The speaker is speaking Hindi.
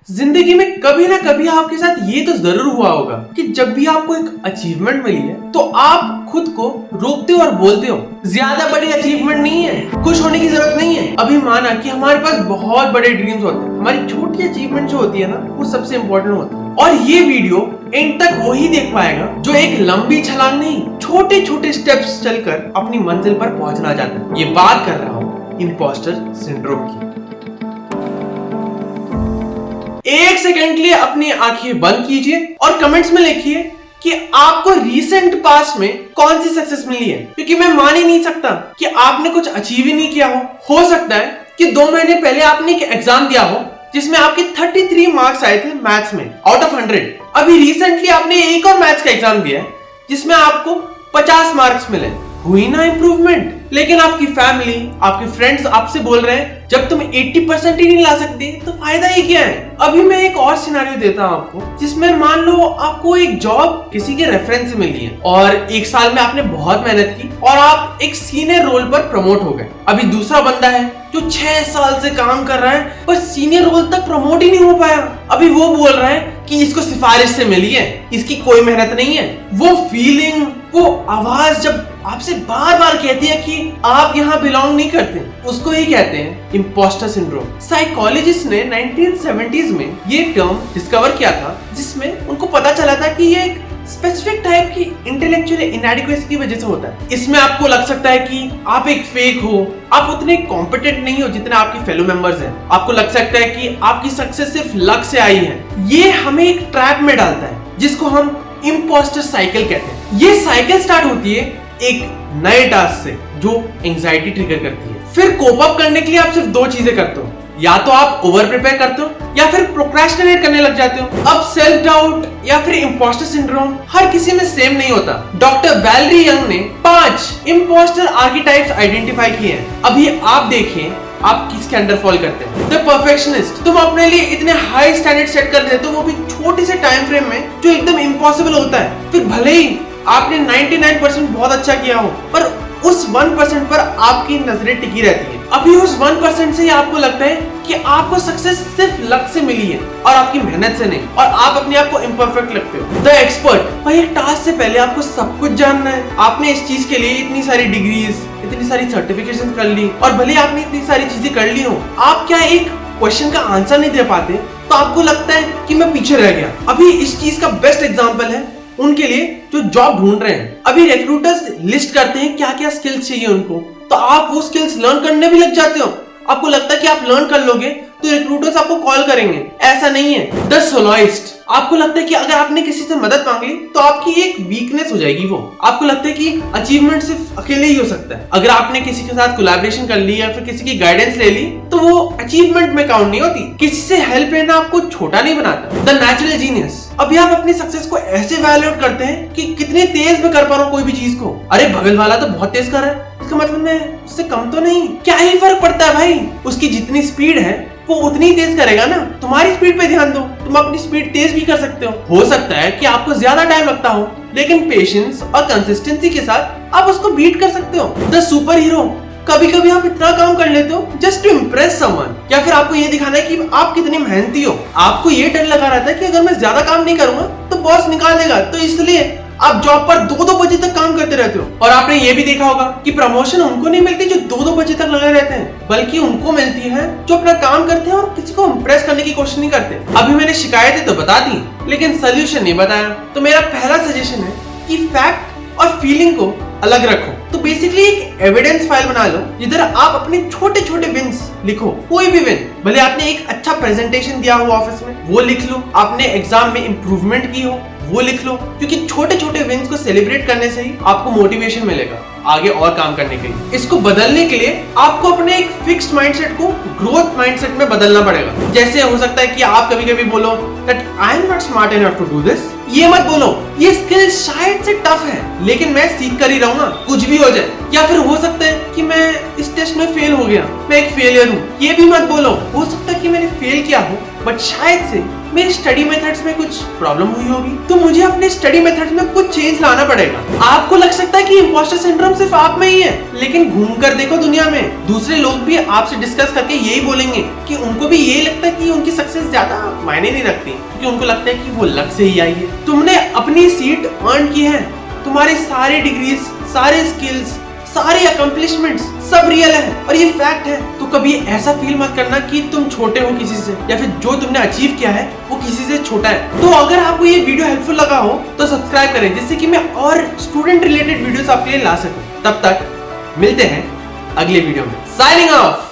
जिंदगी में कभी ना कभी आपके साथ ये तो जरूर हुआ होगा कि जब भी आपको एक अचीवमेंट मिली है तो आप खुद को रोकते हो और बोलते हो ज्यादा बड़ी अचीवमेंट नहीं है, खुश होने की जरूरत नहीं है। अभी माना कि हमारे पास बहुत बड़े ड्रीम्स होते हैं, हमारी छोटी अचीवमेंट जो होती है ना वो सबसे इंपॉर्टेंट होती है। और ये वीडियो एंड तक वही देख पाएगा जो एक लंबी छलांग नहीं, छोटे छोटे स्टेप्स चलकर अपनी मंजिल पर पहुंचना चाहता है। ये बात कर रहा हूँ इम्पोस्टर सिंड्रोम की। एक सेकंड के लिए अपनी आंखें बंद कीजिए और कमेंट्स में लिखिए कि आपको रीसेंट पास्ट में कौन सी सक्सेस मिली है, क्योंकि मैं मान ही नहीं सकता कि आपने कुछ अचीव ही नहीं किया हो सकता है कि 2 महीने पहले आपने एक एग्जाम दिया हो जिसमें आपके 33 मार्क्स आए थे मैथ्स में आउट ऑफ 100। अभी रिसेंटली आपने एक और मैथ्स का एग्जाम दिया है जिसमें आपको 50 मार्क्स मिले। हुई ना इंप्रूवमेंट। लेकिन आपकी फैमिली, आपके फ्रेंड्स आपसे बोल रहे हैं जब तुम 80% ही नहीं ला सकते तो फायदा ही क्या है। अभी मैं एक और सिनेरियो देता हूँ आपको, जिसमें मान लो आपको एक जॉब किसी के रेफरेंस से मिली है और 1 साल में आपने बहुत मेहनत की और आप एक सीनियर रोल पर प्रमोट हो गए। अभी दूसरा बंदा है जो 6 साल से काम कर रहा है पर सीनियर रोल तक प्रमोट ही नहीं हो पाया। अभी वो बोल रहा है कि इसको सिफारिश से मिली है, इसकी कोई मेहनत नहीं है। वो फीलिंग, वो आवाज जब आपसे बार बार कहती है कि आप यहाँ बिलोंग नहीं करते, उसको ही कहते हैं इम्पोस्टर सिंड्रोम। साइकोलॉजिस्ट ने 1970s में ये टर्म डिस्कवर किया था, जिसमें उनको पता चला था कि ये एक स्पेसिफिक टाइप की इंटेलेक्चुअल इनएडिक्वेसी की वजह से होता है। इसमें आपको लग सकता है कि आप एक फेक हो, आप उतने कॉम्पिटेंट नहीं हो जितने आपके फेलो मेंबर्स हैं। आपको लग सकता है कि आपकी सक्सेस सिर्फ लक से आई है। ये हमें एक ट्रैप में डालता है जिसको हम इम्पोस्टर साइकिल कहते हैं। ये साइकिल स्टार्ट होती है एक नए टास्क से जो एंजाइटी ट्रिगर करती है। फिर कोप अप करने के लिए आप सिर्फ 2 चीजें करते हो, या तो आप ओवर प्रिपेयर करते हो या फिर प्रोक्रेस्टिनेट करने लग जाते हो। अब सेल्फ डाउट या फिर इम्पोस्टर सिंड्रोम हर किसी में सेम नहीं होता। डॉक्टर वैलेरी यंग ने 5 इम्पोस्टर आर्कीटाइप्स आइडेंटिफाई किए हैं। अभी आप देखिए आप किसके अंडर फॉल करते हैं। द परफेक्शनिस्ट, तुम अपने लिए इतने हाई स्टैंडर्ड सेट कर देते हो, वो भी छोटे से टाइम फ्रेम में जो एकदम इम्पॉसिबल होता है। फिर भले ही आपने 99% बहुत अच्छा किया हो पर उस 1% पर आपकी नजरें टिकी रहती है। अभी उस 1% से ही आपको लगता है कि आपको सक्सेस सिर्फ लक से मिली है और आपकी मेहनत से नहीं, और आप अपने आप को इम्परफेक्ट लगते हो। द एक्सपर्ट, भाई एक टास्क से पहले आपको सब कुछ जानना है। आपने इस चीज के लिए इतनी सारी डिग्रीज, इतनी सारी सर्टिफिकेशन कर ली, और भले आपने इतनी सारी चीजें कर ली हो, आप क्या एक क्वेश्चन का आंसर नहीं दे पाते तो आपको लगता है कि मैं पीछे रह गया। अभी इस चीज का बेस्ट एग्जाम्पल है उनके लिए जो जॉब ढूंढ रहे हैं। अभी रिक्रूटर्स लिस्ट करते हैं क्या क्या स्किल्स चाहिए उनको, तो आप वो स्किल्स लर्न करने भी लग जाते हो। आपको लगता है कि आप लर्न कर लोगे तो रिक्रूटर्स आपको कॉल करेंगे, ऐसा नहीं है। द सोलोइस्ट, आपको लगता है कि अगर आपने किसी से मदद मांगी तो आपकी एक वीकनेस हो जाएगी। वो आपको लगता है कि अचीवमेंट सिर्फ अकेले ही हो सकता है। अगर आपने किसी के साथ कोलैबोरेशन कर ली या फिर किसी की गाइडेंस ले ली तो वो अचीवमेंट में काउंट नहीं होती। किसी से हेल्प लेना आपको छोटा नहीं बनाता। द नेचुरल जीनियस, अभी आप अपनी सक्सेस को ऐसे वैल्यूएट करते हैं कि कितने तेज में कर पा रहा हूँ कोई भी चीज को। अरे बगल वाला तो बहुत तेज कर रहा है, इसका मतलब मैं उससे कम तो नहीं। क्या ही फर्क पड़ता है भाई, उसकी जितनी स्पीड है वो उतनी ही तेज करेगा ना। तुम्हारी स्पीड पे ध्यान दो, तुम अपनी स्पीड तेज भी कर सकते हो सकता है कि आपको ज्यादा टाइम लगता हो, लेकिन पेशेंस और कंसिस्टेंसी के साथ आप उसको बीट कर सकते हो। द सुपर हीरो, कभी कभी आप इतना काम कर लेते हो जस्ट टू इम्प्रेस समवन, या फिर आपको ये दिखाना है कि आप कितनी मेहनती हो। आपको ये डर लगा रहता है कि अगर मैं ज्यादा काम नहीं करूंगा तो बॉस निकाल देगा, तो इसलिए आप जॉब पर 2-2 बजे तक काम करते रहते हो। और आपने ये भी देखा होगा कि प्रमोशन उनको नहीं मिलती जो 2-2 बजे तक लगे रहते हैं, बल्कि उनको मिलती है जो अपना काम करते हैं और किसी को इम्प्रेस करने की कोशिश नहीं करते। अभी मैंने शिकायतें तो बता दी लेकिन सोल्यूशन नहीं बताया, तो मेरा पहला सजेशन है कि फैक्ट और फीलिंग को अलग रखो। तो बेसिकली एक एविडेंस फाइल बना लो जिधर आप अपने छोटे छोटे विन्स लिखो। कोई भी विन, भले आपने एक अच्छा प्रेजेंटेशन दिया हो ऑफिस में वो लिख लो, आपने एग्जाम में इंप्रूवमेंट की हो वो लिख लो, क्योंकि छोटे छोटे विन्स को सेलिब्रेट करने से ही आपको मोटिवेशन मिलेगा आगे और काम करने के लिए। इसको बदलने के लिए आपको अपने एक फिक्स्ड माइंडसेट को ग्रोथ माइंडसेट में बदलना पड़ेगा। जैसे हो सकता है कि आप कभी कभी बोलो that I am not smart enough to do this. ये मत बोलो ये स्किल शायद से टफ है लेकिन मैं सीख कर ही रहूंगा, कुछ भी हो जाए। या फिर हो सकता है कि मैं इस टेस्ट में फेल हो गया, मैं एक फेलियर हूँ। ये भी मत बोलो हो सकता है कि मैंने फेल किया हो बट शायद से मेरे स्टडी मेथड्स में कुछ प्रॉब्लम हुई होगी, तो मुझे अपने स्टडी मेथड्स में कुछ चेंज लाना पड़ेगा। आपको लग सकता है कि इंपोस्टर सिंड्रोम सिर्फ आप में ही है, लेकिन घूम कर देखो दुनिया में दूसरे लोग भी आपसे डिस्कस करके यही बोलेंगे कि उनको भी यही लगता है कि उनकी सक्सेस ज्यादा मायने नहीं रखती, क्योंकि उनको लगता है कि वो लक से ही आई है। तुमने अपनी सीट अर्न की है, तुम्हारे सारे डिग्रीज, सारे स्किल्स, सारे अकम्प्लिशमेंट्स सब रियल है और ये फैक्ट है। तो कभी ऐसा फील मत करना कि तुम छोटे हो किसी से, या फिर जो तुमने अचीव किया है वो किसी से छोटा है। तो अगर आपको ये वीडियो हेल्पफुल लगा हो तो सब्सक्राइब करें, जिससे कि मैं और स्टूडेंट रिलेटेड वीडियोस आपके लिए ला सकूं। तब तक मिलते हैं अगले वीडियो में। Signing off.